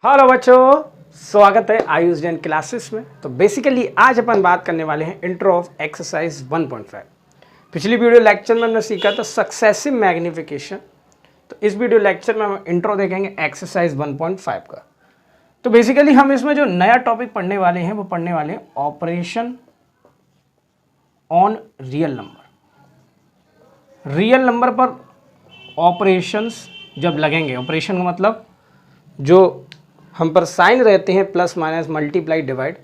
Hello बच्चों, स्वागत है आयुष जैन क्लासेस में। तो बेसिकली आज अपन बात करने वाले हैं इंट्रो ऑफ एक्सरसाइज 1.5। पिछली वीडियो लेक्चर में हमने सीखा था सक्सेसिव मैग्निफिकेशन। तो इस वीडियो लेक्चर में हम इंट्रो देखेंगे एक्सरसाइज 1.5 का। तो बेसिकली हम इसमें जो नया टॉपिक पढ़ने वाले हैं वो पढ़ने वाले हैं operation on real number. Real number पर ऑपरेशंस जब लगेंगे, ऑपरेशन का मतलब जो हम पर साइन रहते हैं प्लस माइनस मल्टीप्लाई डिवाइड,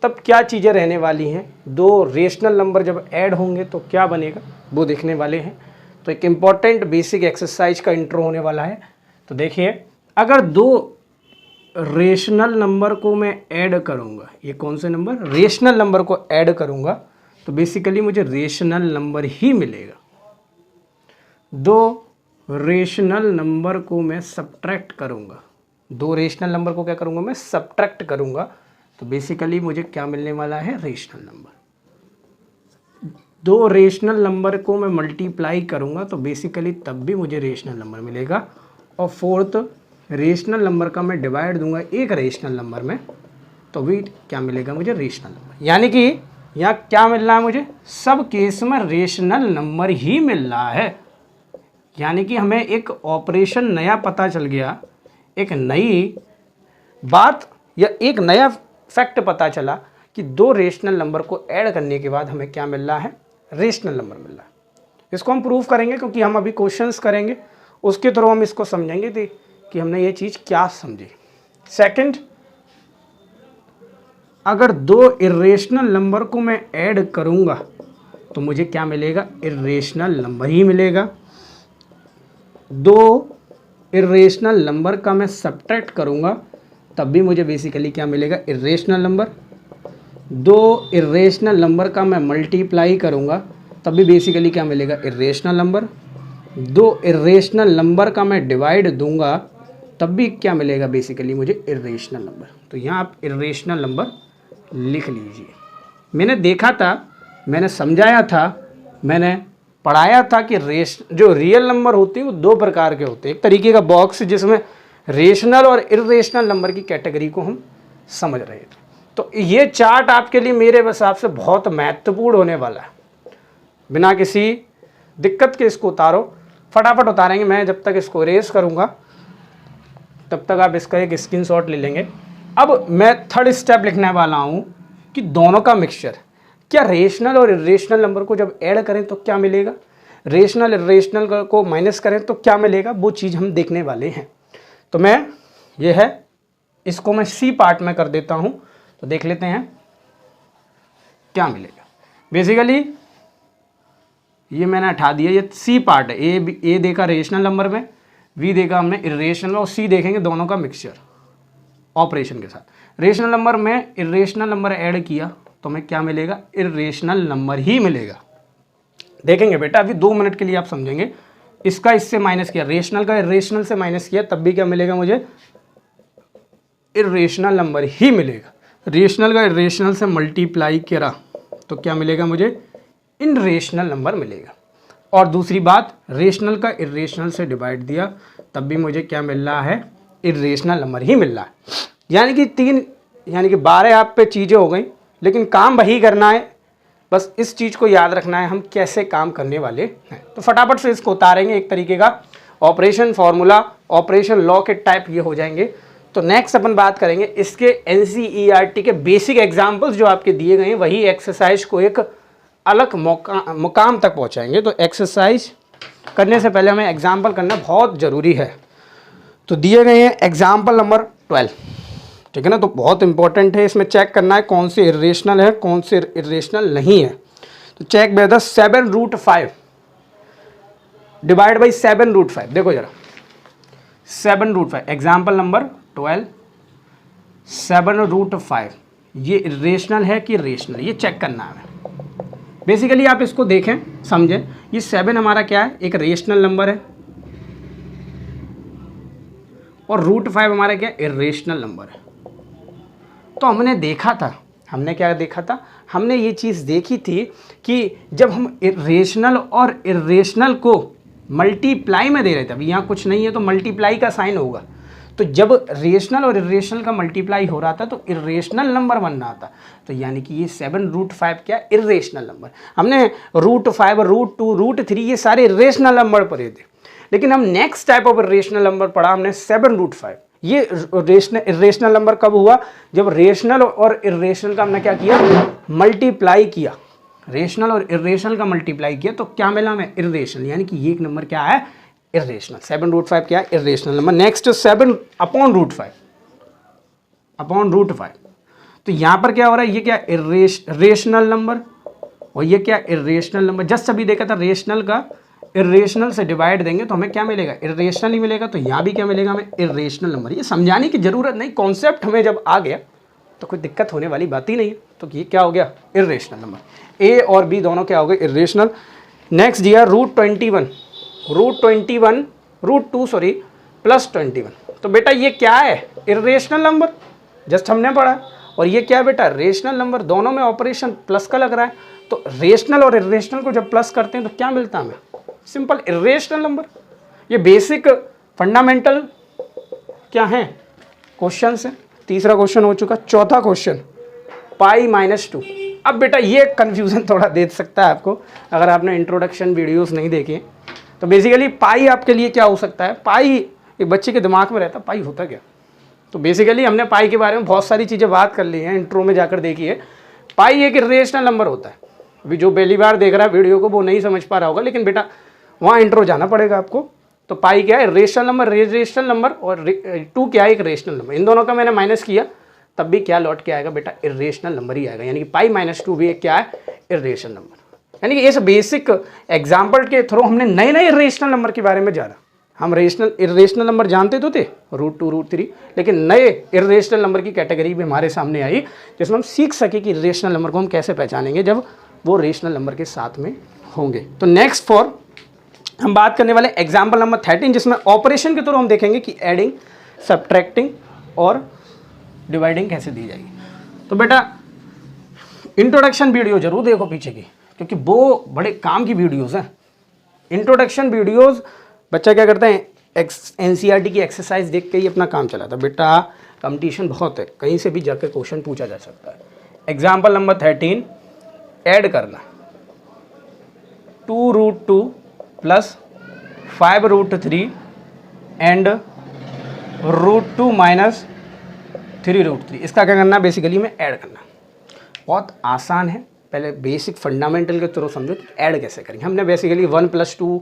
तब क्या चीज़ें रहने वाली हैं। दो रेशनल नंबर जब ऐड होंगे तो क्या बनेगा वो देखने वाले हैं। तो एक इम्पॉर्टेंट बेसिक एक्सरसाइज का इंट्रो होने वाला है। तो देखिए, अगर दो रेशनल नंबर को मैं ऐड करूँगा, ये कौन से नंबर, रेशनल नंबर को ऐड करूँगा, तो बेसिकली मुझे रेशनल नंबर ही मिलेगा। दो रेशनल नंबर को मैं सब्ट्रैक्ट करूँगा, दो रेशनल नंबर को क्या करूँगा मैं सब्ट्रैक्ट करूँगा, तो बेसिकली मुझे क्या मिलने वाला है, रेशनल नंबर। दो रेशनल नंबर को मैं मल्टीप्लाई करूँगा तो बेसिकली तब भी मुझे रेशनल नंबर मिलेगा। और फोर्थ, रेशनल नंबर का मैं डिवाइड दूंगा एक रेशनल नंबर में तो भी क्या मिलेगा मुझे, रेशनल नंबर। यानी कि यहाँ क्या मिल रहा है मुझे, सब केस में रेशनल नंबर ही मिल रहा है। यानी कि हमें एक ऑपरेशन नया पता चल गया, एक नई बात या एक नया फैक्ट पता चला कि दो रेशनल नंबर को ऐड करने के बाद हमें क्या मिल रहा है, रेशनल नंबर मिल रहा है। इसको हम प्रूव करेंगे क्योंकि हम अभी क्वेश्चंस करेंगे, उसके थ्रू हम इसको समझेंगे कि हमने ये चीज़ क्या समझी। सेकंड, अगर दो इरेशनल नंबर को मैं ऐड करूंगा तो मुझे क्या मिलेगा, इरेशनल नंबर ही मिलेगा। दो इरेशनल नंबर का मैं सब्ट्रैक्ट करूंगा तब भी मुझे बेसिकली क्या मिलेगा, इरेशनल नंबर। दो इरेशनल नंबर का मैं मल्टीप्लाई करूंगा तब भी बेसिकली क्या मिलेगा, इरेशनल नंबर। दो इरेशनल नंबर का मैं डिवाइड दूंगा तब भी क्या मिलेगा, बेसिकली मुझे इरेशनल नंबर। तो यहाँ आप इरेशनल नंबर लिख लीजिए। मैंने देखा था, मैंने समझाया था, मैंने पढ़ाया था कि जो रियल नंबर होते हैं वो दो प्रकार के होते हैं। एक तरीके का बॉक्स जिसमें रेशनल और इरेशनल नंबर की कैटेगरी को हम समझ रहे थे। तो ये चार्ट आपके लिए मेरे हिसाब से बहुत महत्वपूर्ण होने वाला है। बिना किसी दिक्कत के इसको उतारो, फटाफट उतारेंगे। मैं जब तक इसको रेस करूँगा तब तक आप इसका एक स्क्रीनशॉट ले लेंगे। अब मैं थर्ड स्टेप लिखने वाला हूँ कि दोनों का मिक्सचर, क्या रेशनल और इरेशनल नंबर को जब ऐड करें तो क्या मिलेगा, रेशनल इरेशनल को माइनस करें तो क्या मिलेगा, वो चीज़ हम देखने वाले हैं। तो मैं ये है, इसको मैं सी पार्ट में कर देता हूँ। तो देख लेते हैं क्या मिलेगा। बेसिकली ये मैंने हटा दिया, ये सी पार्ट है। ए देखा रेशनल नंबर में, बी देखा हमने इरेशनल, और सी देखेंगे दोनों का मिक्सचर ऑपरेशन के साथ। रेशनल नंबर में इरेशनल नंबर ऐड किया तो हमें क्या मिलेगा, इरेशनल नंबर ही मिलेगा। देखेंगे बेटा, अभी 2 मिनट के लिए आप समझेंगे। इसका इससे माइनस किया, रेशनल का इरेशनल से माइनस किया तब भी क्या मिलेगा मुझे, इरेशनल नंबर ही मिलेगा। रेशनल का इरेशनल से मल्टीप्लाई करा तो क्या मिलेगा मुझे, इनरेशनल नंबर मिलेगा। और दूसरी बात, रेशनल का इरेशनल से डिवाइड दिया तब भी मुझे क्या मिल रहा है, इरेशनल नंबर ही मिल रहा है। यानी कि 12 आप पे चीज़ें हो गई, लेकिन काम वही करना है। बस इस चीज़ को याद रखना है हम कैसे काम करने वाले हैं। तो फटाफट से इसको उतारेंगे। एक तरीके का ऑपरेशन फार्मूला, ऑपरेशन लॉ के टाइप ये हो जाएंगे। तो नेक्स्ट अपन बात करेंगे इसके एनसीईआरटी के बेसिक एग्जाम्पल्स जो आपके दिए गए हैं, वही एक्सरसाइज को एक अलग मुकाम तक पहुँचाएंगे। तो एक्सरसाइज करने से पहले हमें एग्जाम्पल करना बहुत ज़रूरी है। तो दिए गए हैं एग्जाम्पल नंबर 12, ठीक है ना। तो बहुत इंपॉर्टेंट है, इसमें चेक करना है कौन से इरेशनल है कौन से इरेशनल नहीं है। तो check by the 7√5 divide by 7√5। देखो जरा, 7√5 एग्जाम्पल नंबर 12, 7√5 ये इरेशनल है कि रेशनल, ये चेक करना है। बेसिकली आप इसको देखें, समझें। ये 7 हमारा क्या है, एक रेशनल नंबर है, और √5 हमारा क्या, इरेशनल नंबर है। तो हमने देखा था, हमने क्या देखा था, हमने ये चीज़ देखी थी कि जब हम रेशनल और इरेशनल को मल्टीप्लाई में दे रहे थे, अभी यहाँ कुछ नहीं है तो मल्टीप्लाई का साइन होगा, तो जब रेशनल और इरेशनल का मल्टीप्लाई हो रहा था तो इरेशनल नंबर बन रहा था। तो यानी कि ये 7√5 क्या इरेशनल नंबर। हमने √5, √2, √3 ये सारे इरेशनल नंबर पढ़े थे, लेकिन हम next type of irrational number पढ़ा हमने 7√5। ये इरेशनल नंबर कब हुआ? जब रेशनल और इरेशनल का हमने क्या किया, मल्टीप्लाई किया। रेशनल और इरेशनल का मल्टीप्लाई किया तो क्या मिला हमें? इरेशनल। यानी कि ये एक नंबर क्या है? इरेशनल। 7√5 क्या है? Irrational number. Next 7/√5 upon √5। तो यहां पर क्या हो रहा है? ये क्या रेशनल नंबर और ये क्या इरेशनल नंबर। जस्ट अभी देखा था रेशनल का इरेशनल से डिवाइड देंगे तो हमें क्या मिलेगा? इरेशनल ही मिलेगा। तो यहाँ भी क्या मिलेगा हमें? Irrational number. ये समझाने की जरूरत नहीं, कॉन्सेप्ट हमें जब आ गया तो कोई दिक्कत होने वाली बात ही नहीं है। तो ये क्या हो गया? Irrational number. ए और बी दोनों क्या हो गए? इरेशनल। नेक्स्ट दिया √21 √2 प्लस 21। तो बेटा ये क्या है? इरेशनल नंबर, जस्ट हमने पढ़ा। और ये क्या है बेटा? Rational number. दोनों में ऑपरेशन प्लस का लग रहा है। तो रेशनल और इरेशनल को जब प्लस करते हैं तो क्या मिलता है हमें? Simple irrational number. ये बेसिक फंडामेंटल क्या है? क्वेश्चन है। तीसरा क्वेश्चन हो चुका। चौथा क्वेश्चन π-2। अब बेटा ये कंफ्यूजन थोड़ा दे सकता है आपको अगर आपने इंट्रोडक्शन वीडियोस नहीं देखे। तो बेसिकली पाई आपके लिए क्या हो सकता है? पाई एक बच्चे के दिमाग में रहता है, पाई होता क्या? तो बेसिकली हमने पाई के बारे में बहुत सारी चीज़ें बात कर ली हैं, इंट्रो में जाकर देखिए। पाई एक इरेशनल नंबर होता है। अभी जो पहली बार देख रहा है वीडियो को वो नहीं समझ पा रहा होगा, लेकिन बेटा वहाँ इंट्रो जाना पड़ेगा आपको। तो पाई क्या है? रेशनल नंबर, रेशनल नंबर, और 2 क्या है? एक रेशनल नंबर। इन दोनों का मैंने माइनस किया तब भी क्या लौट के आएगा बेटा? इरेशनल नंबर ही आएगा। यानी कि π-2 भी एक क्या है? Irrational number. यानी कि इस बेसिक एग्जाम्पल के थ्रू हमने नए नए इरेशनल नंबर के बारे में जाना। हम इरेशनल नंबर जानते तो थे √2, √3, लेकिन नए इरेशनल नंबर की कैटेगरी भी हमारे सामने आई जिसमें हम सीख सके कि इरेशनल नंबर को हम कैसे पहचानेंगे जब वो रेशनल नंबर के साथ में होंगे। तो नेक्स्ट फॉर हम बात करने वाले एग्जाम्पल नंबर 13, जिसमें ऑपरेशन के थ्रू हम देखेंगे कि एडिंग, सब्ट्रैक्टिंग और डिवाइडिंग कैसे दी जाएगी। तो बेटा इंट्रोडक्शन वीडियो जरूर देखो पीछे की, क्योंकि वो बड़े काम की वीडियोस हैं। इंट्रोडक्शन वीडियोस बच्चा क्या करता है? NCERT की एक्सरसाइज देख के ही अपना काम चलाता है। बेटा कंपटीशन बहुत है, कहीं से भी जाकर क्वेश्चन पूछा जा सकता है। एग्जाम्पल नंबर 13, ऐड करना 2√2 प्लस 5√3 एंड √2 माइनस 3√3। इसका क्या करना? बेसिकली में ऐड करना। बहुत आसान है, पहले बेसिक फंडामेंटल के थ्रू समझो कि ऐड कैसे करेंगे। हमने बेसिकली 1 + 2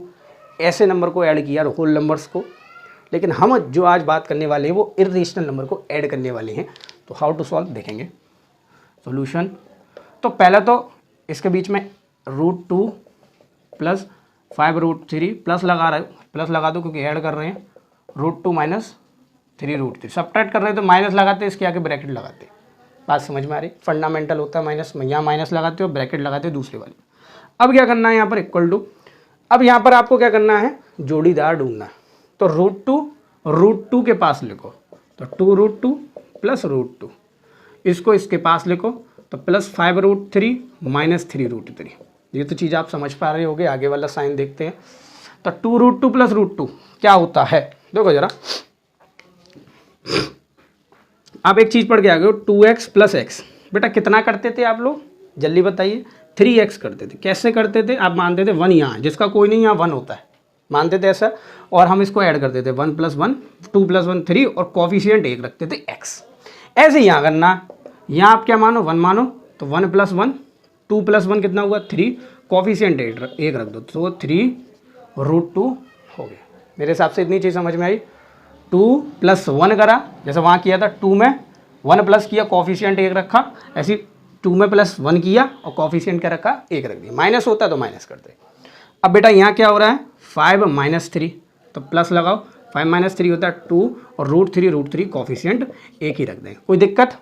ऐसे नंबर को ऐड किया, होल नंबर्स को, लेकिन हम जो आज बात करने वाले हैं वो इरेशनल नंबर को ऐड करने वाले हैं। तो हाउ टू सॉल्व देखेंगे। सॉल्यूशन तो पहला तो इसके बीच में √2 प्लस 5√3 प्लस लगा रहे हो, प्लस लगा दो क्योंकि ऐड कर रहे हैं। √2 माइनस 3√3 सब्ट्रैक्ट कर रहे हैं तो माइनस लगाते, इसके आगे ब्रैकेट लगाते। बात समझ में आ रही? फंडामेंटल होता है माइनस, यहाँ माइनस लगाते हो, ब्रैकेट लगाते हो दूसरे वाले। अब क्या करना है यहाँ पर? Equal to. अब यहाँ पर आपको क्या करना है? जोड़ीदार ढूंढना है। तो √2 के पास लिखो तो 2√2 प्लस √2, इसको इसके पास लिखो तो प्लस 5√3 माइनस 3√3। ये तो चीज़ आप समझ पा रहे होगे। आगे वाला साइन देखते हैं। तो 2√2 प्लस √2 क्या होता है? देखो जरा, आप एक चीज़ पढ़ के आ गए हो, 2x प्लस x। बेटा कितना करते थे आप लोग? जल्दी बताइए। 3x करते थे। कैसे करते थे? आप मानते थे 1 यहाँ, जिसका कोई नहीं यहाँ 1 होता है, मानते थे ऐसा, और हम इसको ऐड करते थे 1 + 1, 2 + 1 3, और कोफिशिएंट 1 रखते थे x। ऐसे यहाँ करना। यहाँ आप क्या मानो? 1 मानो, तो 1 + 1, 2 + 1 कितना हुआ? 3, कोफिशिएंट 1 रख दो तो 3√2 हो गया। मेरे हिसाब से इतनी चीज़ समझ में आई। 2 + 1 करा, जैसे वहाँ किया था 2 में 1 प्लस किया, कोफिशिएंट 1 रखा, ऐसी 2 में +1 किया और कोफिशिएंट क्या रखा? 1 रख दिया। माइनस होता है तो माइनस करते। अब बेटा यहाँ क्या हो रहा है? 5 - 3, तो प्लस लगाओ। 5 - 3 होता है 2, और √3 कोफिशिएंट 1 ही रख दें। कोई दिक्कत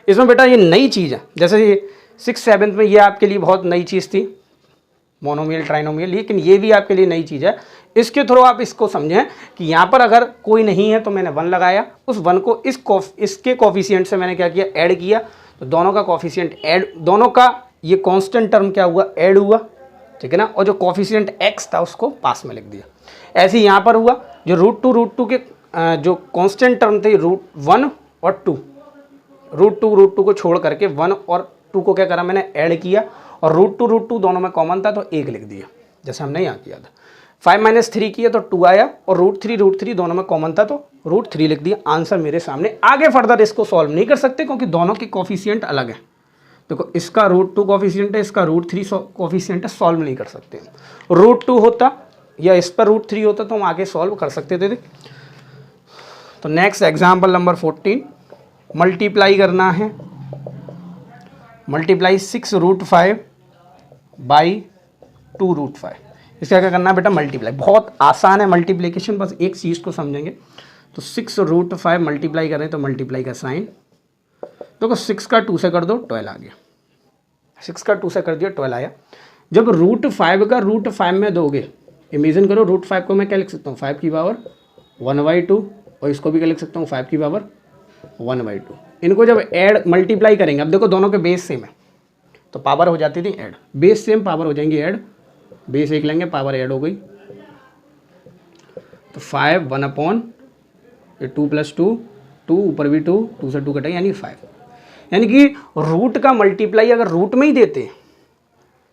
इसमें? बेटा ये नई चीज़ है। जैसे ये 6th 7th में ये आपके लिए बहुत नई चीज़ थी, मोनोमियल ट्राइनोमियल, लेकिन ये भी आपके लिए नई चीज़ है। इसके थ्रू आप इसको समझें कि यहाँ पर अगर कोई नहीं है तो मैंने 1 लगाया, उस 1 को इसके कोफिशिएंट से मैंने क्या किया? ऐड किया। तो दोनों का कोफिशिएंट ऐड, दोनों का ये कांस्टेंट टर्म क्या हुआ? ऐड हुआ, ठीक है ना। और जो कोफिशिएंट x था उसको पास में लिख दिया। ऐसे ही यहाँ पर हुआ, जो √2 के जो कांस्टेंट टर्म थे √1 और 2, √2 को छोड़ करके 1 और 2 को क्या करा मैंने ऐड किया और √2 दोनों में कॉमन था तो 1 लिख दिया, जैसे हमने यहाँ किया था। 5 - 3 किया तो 2 आया और √3 दोनों में कॉमन था तो √3 लिख दिया। आंसर मेरे सामने। आगे फर्दर इसको सॉल्व नहीं कर सकते क्योंकि दोनों के कोफिशिएंट अलग है। देखो इसका √2 कोफिशिएंट है, इसका √3 कोफिशिएंट है, सॉल्व नहीं कर सकते। √2 होता या इस पर √3 होता तो हम आगे सॉल्व कर सकते थे। तो नेक्स्ट एग्जाम्पल नंबर 14, मल्टीप्लाई करना है। Multiply 6√5 by 2√5। इसका क्या करना है बेटा, मल्टीप्लाई। बहुत आसान है मल्टीप्लिकेशन, बस एक चीज़ को समझेंगे। तो 6√5 मल्टीप्लाई करें तो मल्टीप्लाई का साइन, देखो 6 का 2 से कर दो 12 आ गया। 6 का 2 से कर दिया 12 आया। जब √5 का √5 में दोगे, इमेजिन करो √5 को मैं क्या लिख सकता हूँ, 5 की पावर 1/2, और इसको भी क्या लिख सकता हूँ, 5 की पावर 1/2। इनको जब ऐड मल्टीप्लाई करेंगे, अब देखो दोनों के बेस सेम है तो पावर हो जाती थी ऐड, बेस सेम पावर हो जाएंगी ऐड, बेस 1 लेंगे पावर ऐड हो गई। तो 5 1/2 + 2 ऊपर भी 2 से 2 कटेगा यानी 5। यानी कि रूट का मल्टीप्लाई अगर रूट में ही देते,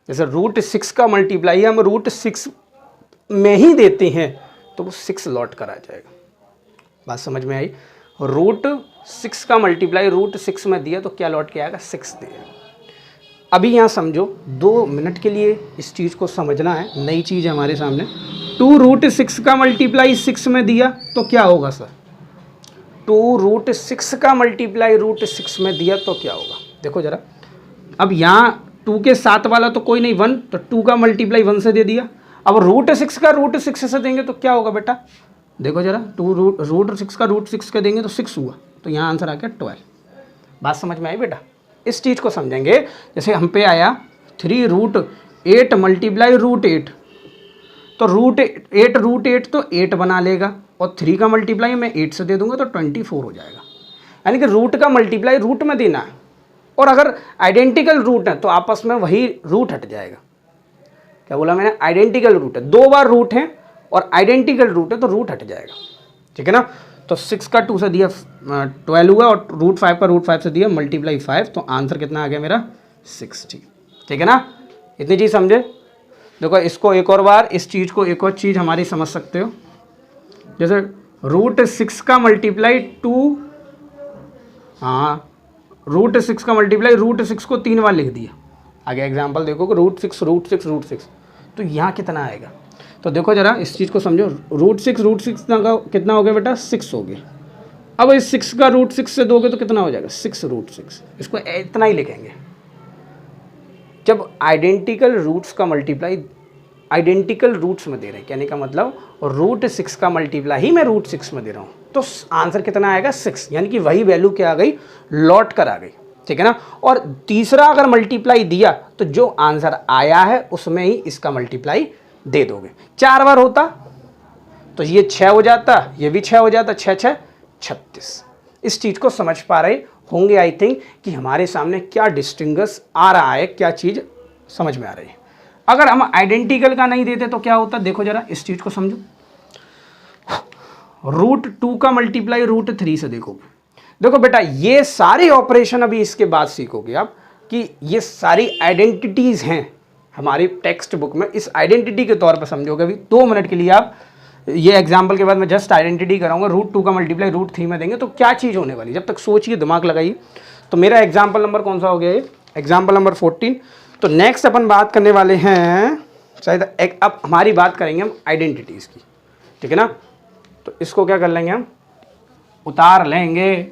जैसे √6 का मल्टीप्लाई हम √6 में ही देते हैं तो वो 6 लौट कर आ जाएगा। बात समझ में आई? √6 का मल्टीप्लाई √6 में दिया तो क्या लौट के आएगा, 6 दिया। अभी यहाँ समझो 2 मिनट के लिए इस चीज़ को समझना है, नई चीज़ है हमारे सामने। 2√6 का मल्टीप्लाई 6 में दिया तो क्या होगा सर, 2√6 का मल्टीप्लाई √6 में दिया तो क्या होगा, देखो जरा। अब यहाँ 2 के साथ वाला तो कोई नहीं 1, तो 2 का मल्टीप्लाई 1 से दे दिया। अब √6 का √6 से देंगे तो क्या होगा बेटा, देखो जरा। √6 का √6 का देंगे तो 6 हुआ, तो यहाँ आंसर आ गया 12। बात समझ में आई बेटा? इस चीज़ को समझेंगे। जैसे हम पे आया 3√8 मल्टीप्लाई √8, तो √8 तो 8 बना लेगा और 3 का मल्टीप्लाई मैं 8 से दे दूंगा तो 24 हो जाएगा। यानी कि रूट का मल्टीप्लाई रूट में देना है, और अगर आइडेंटिकल रूट है तो आपस में वही रूट हट जाएगा। क्या बोला मैंने, आइडेंटिकल रूट है, 2 बार रूट है और आइडेंटिकल रूट है तो रूट हट जाएगा, ठीक है ना। तो 6 का 2 से दिया 12 हुआ और √5 का √5 से दिया मल्टीप्लाई 5, तो आंसर कितना आ गया मेरा 60, ठीक है ना। इतनी चीज़ समझे। देखो इसको एक और बार, इस चीज़ को एक और चीज़ हमारी समझ सकते हो। जैसे √6 का मल्टीप्लाई 2, हाँ √6 का मल्टीप्लाई √6 को 3 बार लिख दिया। आगे एग्जाम्पल देखो कि √6 तो यहाँ कितना आएगा। तो देखो जरा इस चीज़ को समझो, √6 का कितना हो गया बेटा, 6 हो गया। अब इस 6 का √6 से दोगे तो कितना हो जाएगा, 6√6। इसको इतना ही लिखेंगे। जब आइडेंटिकल रूट्स का मल्टीप्लाई आइडेंटिकल रूट्स में दे रहे हैं, कहने का मतलब √6 का मल्टीप्लाई ही मैं √6 में दे रहा हूँ, तो आंसर कितना आएगा 6, यानी कि वही वैल्यू क्या आ गई, लौट कर आ गई, ठीक है ना। और तीसरा अगर मल्टीप्लाई दिया तो जो आंसर आया है उसमें ही इसका मल्टीप्लाई दे दोगे। 4 बार होता तो ये 6 हो जाता, ये भी 6 हो जाता, 6 6 36। इस चीज़ को समझ पा रहे होंगे आई थिंक कि हमारे सामने क्या डिस्टिंग्विश आ रहा है, क्या चीज़ समझ में आ रही है। अगर हम आइडेंटिकल का नहीं देते तो क्या होता, देखो जरा इस चीज़ को समझो। √2 का मल्टीप्लाई √3 से देखोगे, देखो बेटा ये सारे ऑपरेशन अभी इसके बाद सीखोगे आप कि ये सारी आइडेंटिटीज़ हैं हमारी टेक्स्ट बुक में। इस आइडेंटिटी के तौर पर समझोगे। अभी 2 मिनट के लिए आप ये एग्जाम्पल के बाद मैं जस्ट आइडेंटिटी कराऊंगा। √2 का मल्टीप्लाई √3 में देंगे तो क्या चीज़ होने वाली, जब तक सोचिए, दिमाग लगाइए। तो मेरा एग्जाम्पल नंबर कौन सा हो गया, ये एग्जाम्पल नंबर 14। तो नेक्स्ट अपन बात करने वाले हैं, शायद अब हमारी बात करेंगे हम आइडेंटिटीज़ की, ठीक है ना। तो इसको क्या कर लेंगे, हम उतार लेंगे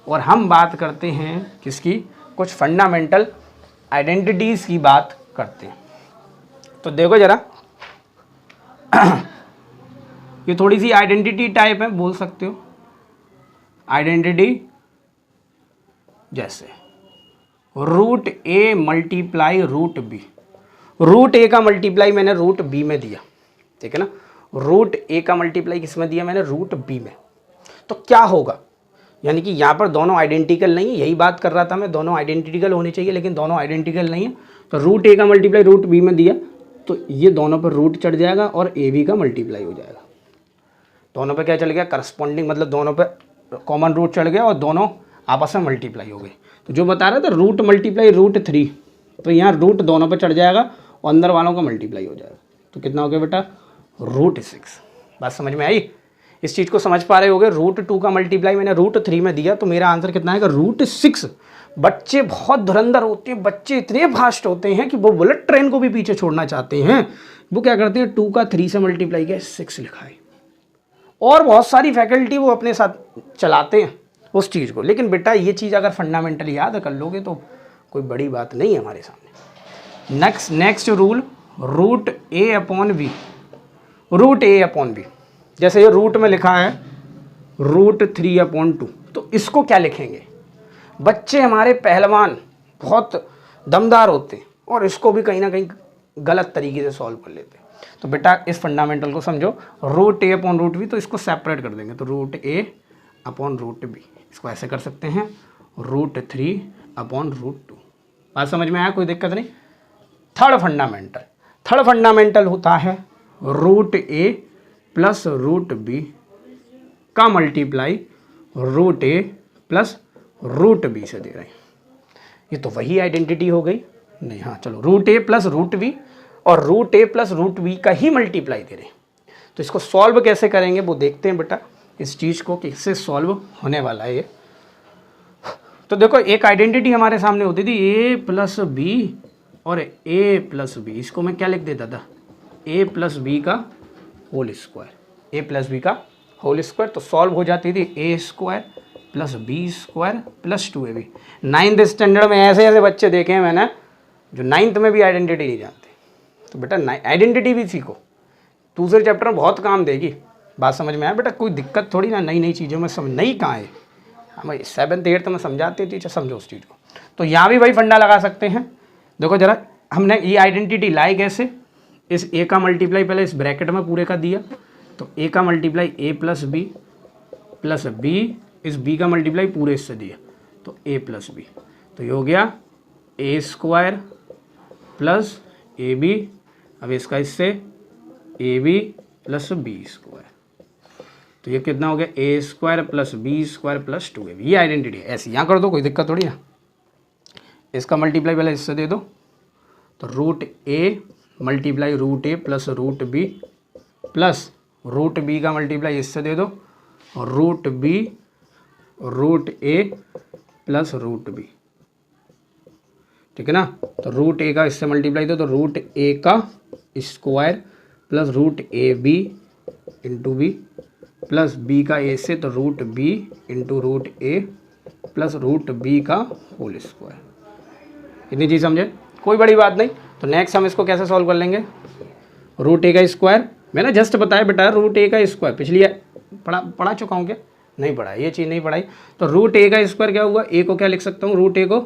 और हम बात करते हैं किसकी, कुछ फंडामेंटल आइडेंटिटीज़ की बात करते हैं। तो देखो जरा ये थोड़ी सी आइडेंटिटी टाइप है, बोल सकते हो आइडेंटिटी। जैसे √a मल्टीप्लाई √b, √a का मल्टीप्लाई मैंने √b में दिया, ठीक है ना। √a का मल्टीप्लाई किस में दिया मैंने, √b में। तो क्या होगा, यानी कि यहाँ पर दोनों आइडेंटिकल नहीं है, यही बात कर रहा था मैं, दोनों आइडेंटिकल होने चाहिए लेकिन दोनों आइडेंटिकल नहीं है। तो √a का मल्टीप्लाई √b में दिया तो ये दोनों पर रूट चढ़ जाएगा और ab का मल्टीप्लाई हो जाएगा। दोनों पे क्या चल गया, करस्पॉन्डिंग, मतलब दोनों पे कॉमन रूट चढ़ गया और दोनों आपस में मल्टीप्लाई हो गए। तो जो बता रहा था रूट मल्टीप्लाई रूट 3, तो यहाँ रूट दोनों पे चढ़ जाएगा और अंदर वालों का मल्टीप्लाई हो जाएगा। तो कितना हो गया बेटा, रूट 6। बात समझ में आई? इस चीज़ को समझ पा रहे होगे। रूट 2 का मल्टीप्लाई मैंने रूट 3 में दिया, तो मेरा आंसर कितना आएगा, रूट 6। बच्चे बहुत धुरंधर होते हैं, बच्चे इतने फास्ट होते हैं कि वो बुलेट ट्रेन को भी पीछे छोड़ना चाहते हैं। वो क्या करते हैं, 2 का 3 से मल्टीप्लाई किया, 6 लिखा है। और बहुत सारी फैकल्टी वो अपने साथ चलाते हैं उस चीज़ को। लेकिन बेटा ये चीज़ अगर फंडामेंटली याद कर लोगे तो कोई बड़ी बात नहीं है हमारे सामने। नेक्स्ट रूल, रूट ए अपॉन बी। रूट ए अपॉन बी, जैसे ये रूट में लिखा है रूट 3 अपॉन 2, तो इसको क्या लिखेंगे? बच्चे हमारे पहलवान बहुत दमदार होते हैं और इसको भी कहीं ना कहीं गलत तरीके से सॉल्व कर लेते हैं। तो बेटा इस फंडामेंटल को समझो, रूट ए अपॉन रूट बी, तो इसको सेपरेट कर देंगे। तो रूट ए अपॉन रूट बी, इसको ऐसे कर सकते हैं रूट 3 अपॉन रूट 2। बात समझ में आया, कोई दिक्कत नहीं। थर्ड फंडामेंटल होता है root A plus root B का multiply root A plus root B से दे रहे हैं। ये तो वही आइडेंटिटी हो गई नहीं? हाँ चलो, root A plus root B और root A plus root B का ही मल्टीप्लाई दे रहे हैं। तो इसको सॉल्व कैसे करेंगे वो देखते हैं बेटा, इस चीज़ को किससे सॉल्व होने वाला है ये। तो देखो एक आइडेंटिटी हमारे सामने होती थी ए प्लस बी और ए प्लस बी, इसको मैं क्या लिख देता था, ए प्लस बी का whole square, A plus B का होल स्क्वायर। तो सॉल्व हो जाती थी A square plus B square plus 2ab। 9th standard में ऐसे ऐसे बच्चे देखे हैं मैंने जो 9th में भी आइडेंटिटी नहीं जानते। तो बेटा आइडेंटिटी भी सीखो, दूसरे चैप्टर में बहुत काम देगी। बात समझ में आया बेटा? कोई दिक्कत थोड़ी ना, नई नई चीज़ों में समझ नहीं कहाँ है। हम 7th 8th में समझाते टीचर, समझो उस चीज़ को। तो यहाँ भी वही फंडा लगा सकते हैं। देखो जरा, हमने ये आइडेंटिटी लाई कैसे, इस ए का मल्टीप्लाई पहले इस ब्रैकेट में पूरे का दिया, तो ए का मल्टीप्लाई ए प्लस बी, इस बी का मल्टीप्लाई पूरे इससे दिया, तो ए प्लस बी। तो ये हो गया A square plus A B, अब इसका इससे A B plus B square. तो ये कितना हो गया, A square plus B square plus 2ab। ये आइडेंटिटी है, ऐसे यहाँ कर दो, कोई दिक्कत थोड़ी ना। इसका मल्टीप्लाई पहले इससे दे दो, तो root A multiply root A plus root B plus root B का मल्टीप्लाई इससे दे दो और root B root A plus root B, ठीक है ना। तो रूट ए का इससे मल्टीप्लाई दो, तो रूट ए का square plus root A B into B plus B का ए से, तो root B into root A plus root B का होल स्क्वायर। इतनी चीज़ समझे, कोई बड़ी बात नहीं। तो नेक्स्ट हम इसको कैसे सॉल्व कर लेंगे, रूट ए का स्क्वायर मैंने जस्ट बताया बेटा, रूट ए का स्क्वायर पिछली पढ़ा चुका हूँ क्या, नहीं पढ़ा, ये चीज़ नहीं पढ़ाई। तो रूट ए का स्क्वायर क्या हुआ, ए को क्या लिख सकता हूँ, रूट ए को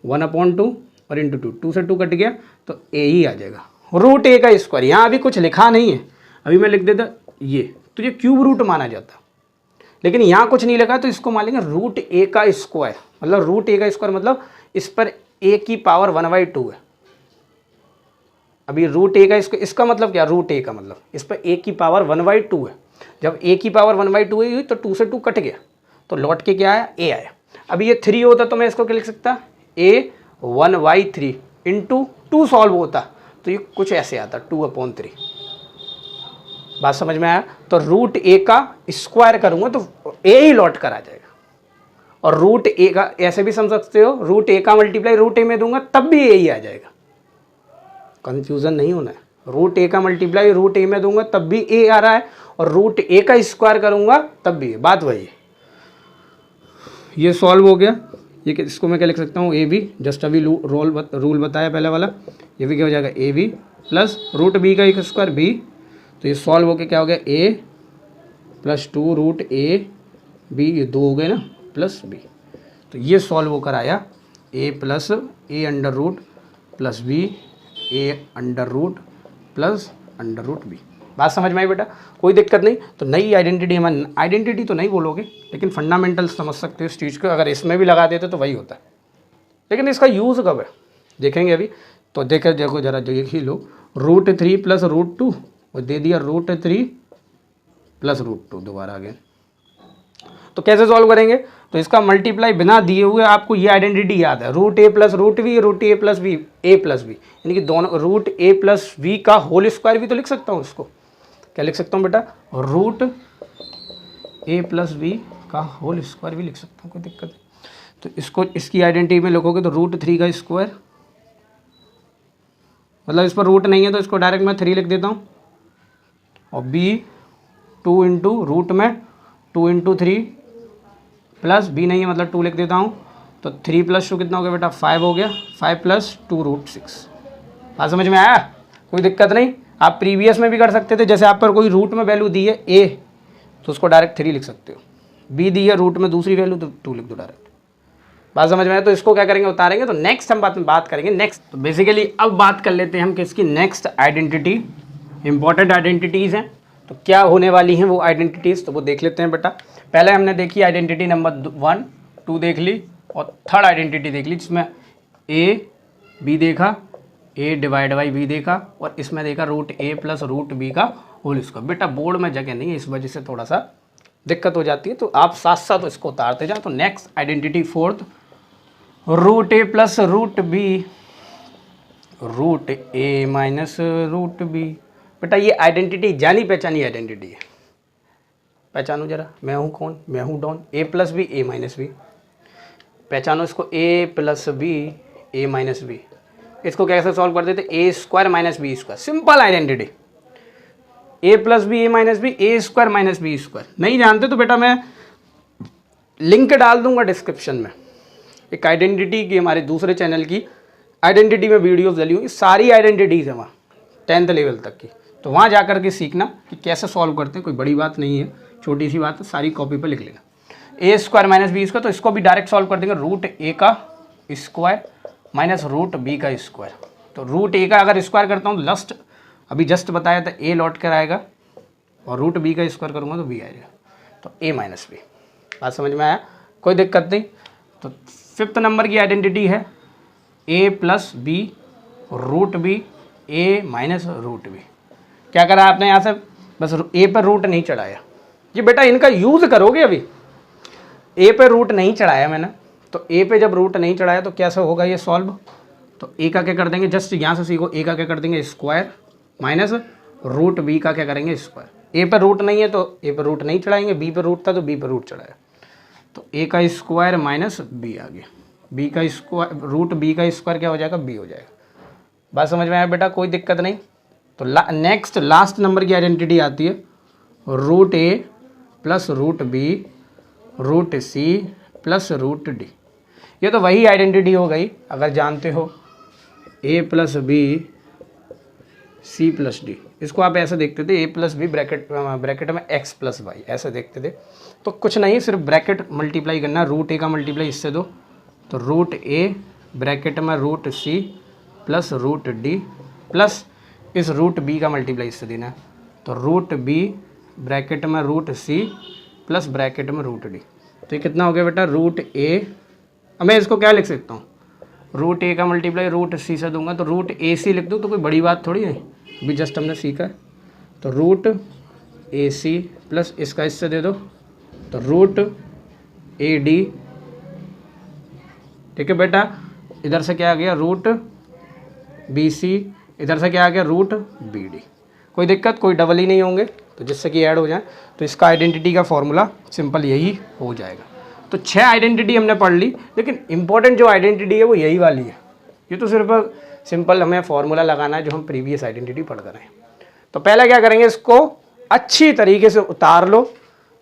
1/2 और इंटू 2 से 2 कट गया तो ए ही आ जाएगा। रूट ए का स्क्वायर, यहाँ अभी कुछ लिखा नहीं है, अभी मैं लिख देता ये, तो ये क्यूब रूट माना जाता, लेकिन यहाँ कुछ नहीं लिखा तो इसको मान लेंगे रूट ए का स्क्वायर। मतलब रूट ए का स्क्वायर मतलब इस पर ए की पावर 1/2 है। अभी रूट ए का इसका मतलब क्या, रूट ए का मतलब इस पर ए की पावर 1/2 है। जब ए की पावर 1/2 हुई तो 2 से 2 कट गया, तो लौट के क्या आया, ए आया। अभी ये 3 होता तो मैं इसको क्या लिख सकता, ए 1/3 इंटू 2 सॉल्व होता तो ये कुछ ऐसे आता 2/3। बात समझ में आया? तो रूट ए का स्क्वायर करूंगा तो ए ही लौट कर आ जाएगा। और रूट ए का ऐसे भी समझ सकते हो, रूट ए का मल्टीप्लाई रूट ए में दूंगा तब भी ए ही आ जाएगा। कंफ्यूजन नहीं होना है, रूट ए का मल्टीप्लाई रूट ए में दूंगा तब भी ए आ रहा है, और रूट ए का स्क्वायर करूंगा तब भी, बात वही है। ये सॉल्व हो गया। ये इसको मैं क्या लिख सकता हूँ, ए बी, जस्ट अभी रूल बताया पहले वाला, ये भी क्या हो जाएगा, A B plus root B का एक स्क्वायर बी। तो ये सॉल्व होके क्या हो गया, ए प्लस 2 रूट ए बी, ये 2 हो गए ना, प्लस बी। तो ये सॉल्व होकर आया A plus A under root plus B, A under root plus under root B. बात समझ में आई बेटा, कोई दिक्कत नहीं। तो नई आइडेंटिटी, हम आइडेंटिटी तो नहीं बोलोगे लेकिन फंडामेंटल समझ सकते हो इस चीज़ को, अगर इसमें भी लगा देते तो वही होता है। लेकिन इसका यूज़ कब है देखेंगे अभी। तो देखो जरा, जो ही लो, रूट 3 प्लस रूट 2 और दे दिया रूट 3 प्लस रूट 2 दोबारा अगेन। तो कैसे सॉल्व करेंगे? तो इसका मल्टीप्लाई बिना दिए हुए आपको ये आइडेंटिटी याद है, root A plus root V, root A plus V, A plus V, यानी कि दोनों रूट ए प्लस वी का होल स्क्वायर भी तो लिख सकता हूँ इसको। क्या लिख सकता हूँ बेटा? रूट ए प्लस वी का होल स्क्वायर भी लिख सकता हूँ, कोई दिक्कत नहीं। तो इसको इसकी आइडेंटिटी में लिखोगे तो रूट 3 का स्क्वायर, मतलब इस पर रूट नहीं है तो इसको डायरेक्ट मैं 3 लिख देता हूँ, और बी 2 इंटू रूट में 2 इंटू 3 प्लस बी नहीं है मतलब 2 लिख देता हूँ। तो 3 प्लस 2 कितना हो गया बेटा? 5 हो गया, 5 प्लस 2 रूट 6। बात समझ में आया? कोई दिक्कत नहीं। आप प्रीवियस में भी कर सकते थे, जैसे आप पर कोई रूट में वैल्यू दी है ए तो उसको डायरेक्ट 3 लिख सकते हो, बी दी है रूट में दूसरी वैल्यू तो 2 लिख दो डायरेक्ट। बात समझ में आया? तो इसको क्या करेंगे? उतारेंगे। तो नेक्स्ट हम बात करेंगे नेक्स्ट। तो बेसिकली अब बात कर लेते हैं हम किसकी? Next identity. इंपॉर्टेंट आइडेंटिटीज़ हैं, तो क्या होने वाली हैं वो आइडेंटिटीज़, तो वो देख लेते हैं बेटा। पहले हमने देखी आइडेंटिटी नंबर 1 2 देख ली, और थर्ड आइडेंटिटी देख ली जिसमें ए बी देखा, ए डिवाइड बाई बी देखा, और इसमें देखा root A plus root B का होल स्क्वायर। बेटा बोर्ड में जगह नहीं है, इस वजह से थोड़ा सा दिक्कत हो जाती है, तो आप साथ साथ इसको उतारते जाओ। तो next identity fourth, root A plus root B root A minus root B. बेटा ये आइडेंटिटी जानी पहचानी आइडेंटिटी है, पहचानो जरा। मैं हूँ कौन? मैं हूँ Don. A plus B A minus B, पहचानो इसको। A plus B A minus B, इसको कैसे सॉल्व कर देते? A square minus B square, simple identity. A plus B A minus B, A square minus B square. नहीं जानते तो बेटा मैं लिंक डाल दूंगा डिस्क्रिप्शन में, एक आइडेंटिटी की हमारे दूसरे चैनल की आइडेंटिटी में वीडियोस डली हुई, सारी आइडेंटिटीज़ है वहाँ 10th लेवल तक की, तो वहाँ जा कर के सीखना कि कैसे सॉल्व करते हैं। कोई बड़ी बात नहीं है, छोटी सी बात है, सारी कॉपी पर लिख लेना। ए स्क्वायर माइनस बी स्क्वायर, तो इसको भी डायरेक्ट सॉल्व कर देंगे। रूट ए का स्क्वायर माइनस रूट बी का स्क्वायर। तो रूट ए का अगर स्क्वायर करता हूँ तो अभी जस्ट बताया था ए लौट कर आएगा, और रूट बी का स्क्वायर करूँगा तो बी आएगा, तो ए माइनस बी। बात समझ में आया? कोई दिक्कत नहीं। तो 5th नंबर की आइडेंटिटी है ए plus B root B A minus root B. क्या करा आपने यहाँ से? बस ए पर रूट नहीं चढ़ाया। ये बेटा इनका यूज़ करोगे, अभी ए पे रूट नहीं चढ़ाया मैंने, तो ए पे जब रूट नहीं चढ़ाया तो कैसे होगा ये सॉल्व? तो ए का क्या कर देंगे? जस्ट यहाँ से सीखो, ए का क्या कर देंगे? स्क्वायर माइनस रूट बी का क्या करेंगे? स्क्वायर। ए पर रूट नहीं है तो ए पर रूट नहीं चढ़ाएंगे, बी पर रूट था तो बी पर रूट चढ़ाया, तो ए का स्क्वायर माइनस बी आ गया। बी का स्क्वायर रूट बी का स्क्वायर क्या हो जाएगा? बी हो जाएगा। बात समझ में आया बेटा? कोई दिक्कत नहीं। तो नेक्स्ट लास्ट नंबर की आइडेंटिटी आती है root A plus root B root C plus root D. ये तो वही आइडेंटिटी हो गई, अगर जानते हो A plus B C plus D. इसको आप ऐसे देखते थे, ए प्लस बी ब्रैकेट में एक्स प्लस वाई, ऐसे देखते थे। तो कुछ नहीं, सिर्फ ब्रैकेट मल्टीप्लाई करना। रूट ए का मल्टीप्लाई इससे दो, तो रूट ए ब्रैकेट में root C plus root D plus इस रूट बी का मल्टीप्लाई इससे देना, तो रूट बी ब्रैकेट में रूट सी प्लस ब्रैकेट में रूट डी। तो ये कितना हो गया बेटा? Root A. अब मैं इसको क्या लिख सकता हूँ? रूट ए का मल्टीप्लाई रूट सी से दूंगा तो रूट ए सी लिख दूँ, तो कोई बड़ी बात थोड़ी है, अभी जस्ट हमने सीखा है। तो रूट ए सी प्लस इसका इससे दे दो, तो रूट ए डी। ठीक है बेटा, इधर से क्या आ गया? रूट बी सी, इधर से क्या आ गया? Root B D. कोई दिक्कत? कोई डबल ही नहीं होंगे, तो जिससे कि ऐड हो जाए, तो इसका आइडेंटिटी का फॉर्मूला सिंपल यही हो जाएगा। तो 6 आइडेंटिटी हमने पढ़ ली, लेकिन इंपॉर्टेंट जो आइडेंटिटी है वो यही वाली है। ये तो सिर्फ सिंपल हमें फॉर्मूला लगाना है जो हम प्रीवियस आइडेंटिटी पढ़ कर रहे हैं। तो पहले क्या करेंगे? इसको अच्छी तरीके से उतार लो।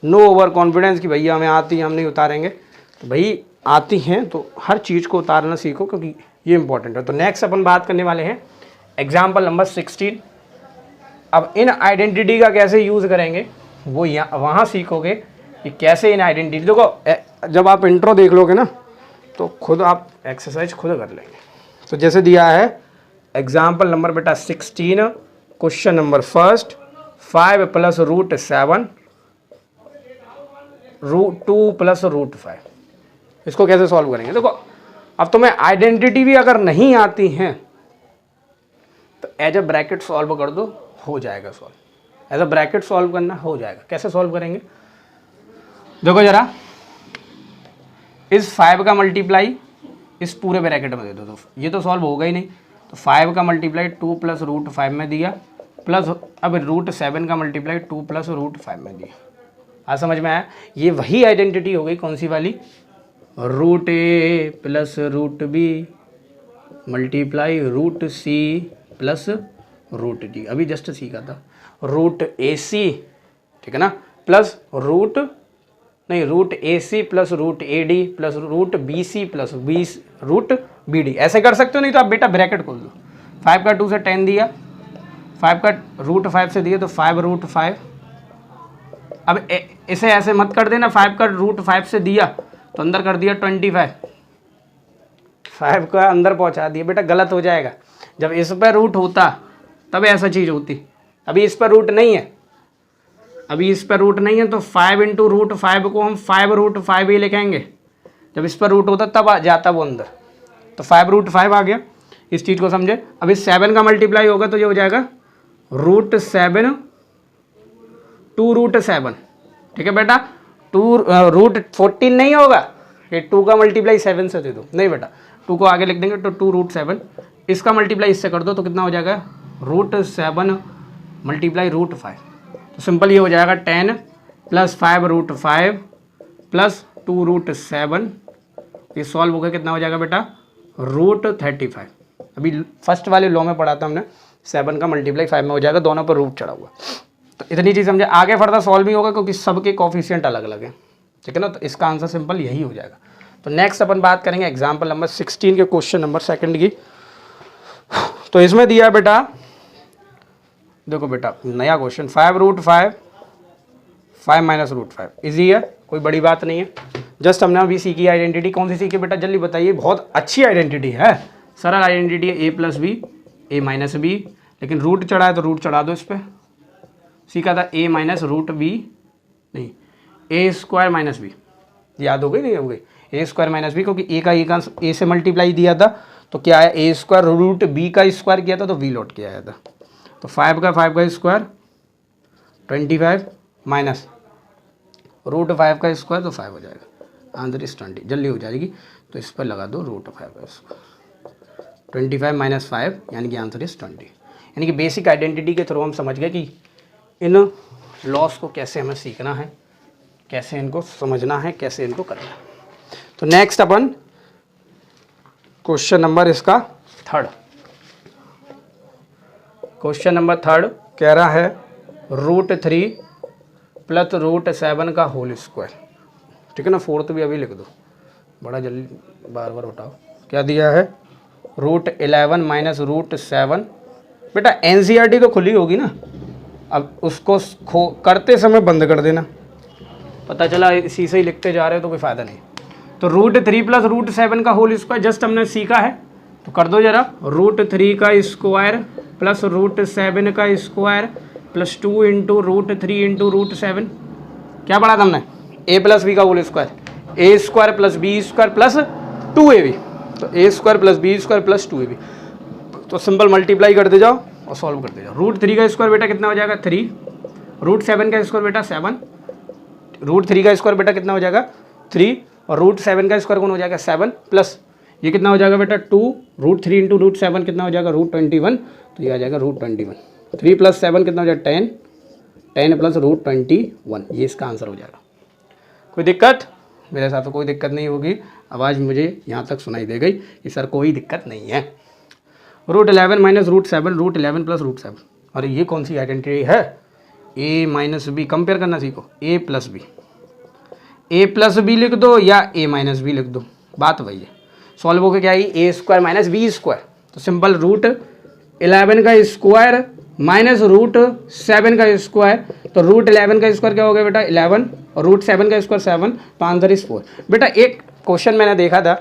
नो ओवर कॉन्फिडेंस कि भैया हमें आती है हम नहीं उतारेंगे, तो भाई आती हैं तो हर चीज़ को उतारना सीखो, क्योंकि ये इंपॉर्टेंट है। तो नेक्स्ट अपन बात करने वाले हैं एग्जाम्पल नंबर 16। अब इन आइडेंटिटी का कैसे यूज़ करेंगे वो यहाँ वहाँ सीखोगे कि कैसे इन आइडेंटिटी। देखो जब आप इंट्रो देख लोगे ना तो खुद आप एक्सरसाइज खुद कर लेंगे। तो जैसे दिया है एग्जाम्पल नंबर बेटा 16, question number first, 5 plus root 7 root 2 plus root 5। इसको कैसे सॉल्व करेंगे? देखो अब तुम्हें आइडेंटिटी भी अगर नहीं आती हैं तो एज ए ब्रैकेट सॉल्व कर दो, हो जाएगा solve. As a bracket solve करना हो जाएगा। कैसे सॉल्व करेंगे, देखो जरा, इस 5 का मल्टीप्लाई इस पूरे ब्रैकेट में दे दो, तो ये तो सॉल्व होगा ही नहीं। तो 5 का मल्टीप्लाई 2 प्लस रूट 5 में दिया, प्लस अब रूट 7 का मल्टीप्लाई 2 प्लस रूट 5 में दिया। आज समझ में आया, ये वही आइडेंटिटी हो गई, कौन सी वाली, root A plus root B multiply root C plus root D. अभी जस्ट सीखा था, रूट ए सी, ठीक है ना, plus root A C plus root A D plus root B C plus root B D. ऐसे कर सकते हो, नहीं तो आप बेटा ब्रैकेट खोल दो। 5 का 2 से 10 दिया, 5 का रूट 5 से दिया तो 5 रूट 5। अब इसे ऐसे मत कर देना, 5 का रूट 5 से दिया तो अंदर कर दिया 25, 5 का अंदर पहुंचा दिया, बेटा गलत हो जाएगा। जब इस पर रूट होता तब ऐसा चीज़ होती, अभी इस पर रूट नहीं है, अभी इस पर रूट नहीं है, तो 5 इंटू रूट 5 को हम 5 रूट 5 ही लिखेंगे। जब इस पर रूट होता तब आ जाता वो अंदर, तो 5 रूट 5 आ गया। इस चीज़ को समझे। अब इस 7 का मल्टीप्लाई होगा तो ये हो जाएगा रूट 7 2 रूट 7, ठीक है बेटा। 2 रूट 14 नहीं होगा, ये 2 का मल्टीप्लाई 7 से दे दो, नहीं बेटा 2 को आगे लिख देंगे तो 2 रूट 7, इसका मल्टीप्लाई इससे कर दो तो कितना हो जाएगा, रूट 7 मल्टीप्लाई रूट 5। तो सिंपल ये हो जाएगा 10 प्लस 5 रूट 5 प्लस 2 रूट 7, ये सॉल्व हो गया, कितना हो जाएगा बेटा, रूट 35। अभी फर्स्ट वाले लॉ में पढ़ा था हमने, 7 का मल्टीप्लाई 5 में हो जाएगा, दोनों पर रूट चढ़ा हुआ। तो इतनी चीज़ समझे, आगे फर्दर सॉल्व ही होगा क्योंकि सबके कोफिशिएंट अलग अलग हैं, ठीक है ना। तो इसका आंसर सिंपल यही हो जाएगा। तो नेक्स्ट अपन बात करेंगे एग्जाम्पल नंबर 16 के क्वेश्चन नंबर 2 की। तो इसमें दिया बेटा, देखो बेटा नया question, 5 root 5 minus root 5 easy है, कोई बड़ी बात नहीं है। जस्ट हमने अभी सीखी आइडेंटिटी, कौन सी सीखी बेटा जल्दी बताइए, बहुत अच्छी आइडेंटिटी है, सरल आइडेंटिटी है, ए plus B A minus B, लेकिन रूट चढ़ा है तो रूट चढ़ा दो इस पर। सीखा था ए माइनस रूट बी, नहीं ए स्क्वायर माइनस बी, याद हो गई नहीं हो गई, ए स्क्वायर माइनस बी, क्योंकि ए का ए से मल्टीप्लाई दिया था तो क्या है, ए स्क्वायर रूट बी का स्क्वायर किया था तो बी लौट के आया था। तो 5 का स्क्वायर 25 माइनस रूट 5 का स्क्वायर तो 5 हो जाएगा, आंसर इस 20 जल्दी हो जाएगी। तो इस पर लगा दो रूट 5 का स्क्वायर, 25 माइनस 5 यानी कि आंसर इस 20। यानी कि बेसिक आइडेंटिटी के थ्रू हम समझ गए कि इन लॉस को कैसे हमें सीखना है, कैसे इनको समझना है, कैसे इनको करना है। तो नेक्स्ट अपन क्वेश्चन नंबर इसका 3, क्वेश्चन नंबर 3 कह रहा है रूट 3 प्लस रूट 7 का होल स्क्वायर, ठीक है ना। 4th भी अभी लिख दो, बड़ा जल्दी बार बार उठाओ। क्या दिया है, रूट 11 माइनस रूट 7। बेटा एनसीईआरटी तो खुली होगी ना, अब उसको करते समय बंद कर देना, पता चला इसी से ही लिखते जा रहे हो तो कोई फ़ायदा नहीं। तो रूट 3 प्लस रूट 7 का होल स्क्वायर जस्ट हमने सीखा है, तो कर दो जरा, रूट 3 का स्क्वायर प्लस रूट 7 का square plus 2 into root 3 into root 7। क्या पढ़ा था हमने, ए प्लस बी का whole square, A square plus B square plus 2ab, तो A square plus B square plus 2ab। तो सिंपल मल्टीप्लाई करते जाओ और सॉल्व करते जाओ। रूट 3 का स्क्वायर बेटा कितना हो जाएगा 3, रूट 7 का स्क्वायर बेटा 7, रूट 3 का स्क्वायर बेटा कितना हो जाएगा 3, और रूट 7 का स्क्वायर कौन हो जाएगा 7, प्लस ये कितना हो जाएगा बेटा 2, रूट 3 इंटू रूट 7 कितना हो जाएगा रूट 21, तो ये आ जाएगा रूट 21। 3 प्लस 7 कितना हो जाएगा 10, 10 प्लस रूट 21, ये इसका आंसर हो जाएगा। कोई दिक्कत, मेरे साथ तो कोई दिक्कत नहीं होगी, आवाज़ मुझे यहाँ तक सुनाई दे गई कि सर कोई दिक्कत नहीं है। Root 11 minus root 7, root 11 plus root 7, अरे ये कौन सी आइडेंटिटी है, ए माइनस बी, कंपेयर करना सीखो, ए प्लस बी, ए प्लस बी लिख दो या ए माइनस बी लिख दो, बात वही है। सॉल्व हो गया क्या, ए स्क्वायर माइनस बी स्क्वायर, तो सिंपल रूट 11 का स्क्वायर माइनस रूट 7 का स्क्वायर, तो रूट 11 का स्क्वायर क्या हो गया बेटा 11, और रूट 7 का स्क्वायर 7, तो आंसर इज 4। बेटा एक क्वेश्चन मैंने देखा था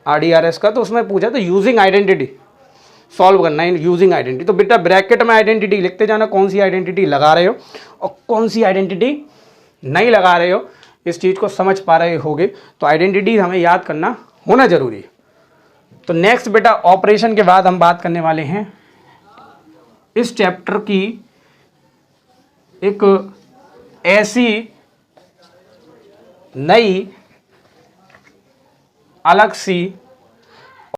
RDRS का, तो उसमें पूछा था यूजिंग आइडेंटिटी सॉल्व करना है, यूजिंग आइडेंटिटी। तो बेटा ब्रैकेट में आइडेंटिटी लिखते जाना, कौन सी आइडेंटिटी लगा रहे हो और कौन सी आइडेंटिटी नहीं लगा रहे हो, इस चीज़ को समझ पा रहे होगे। तो आइडेंटिटी हमें याद करना होना जरूरी है। तो नेक्स्ट बेटा ऑपरेशन के बाद हम बात करने वाले हैं इस चैप्टर की एक ऐसी नई अलग सी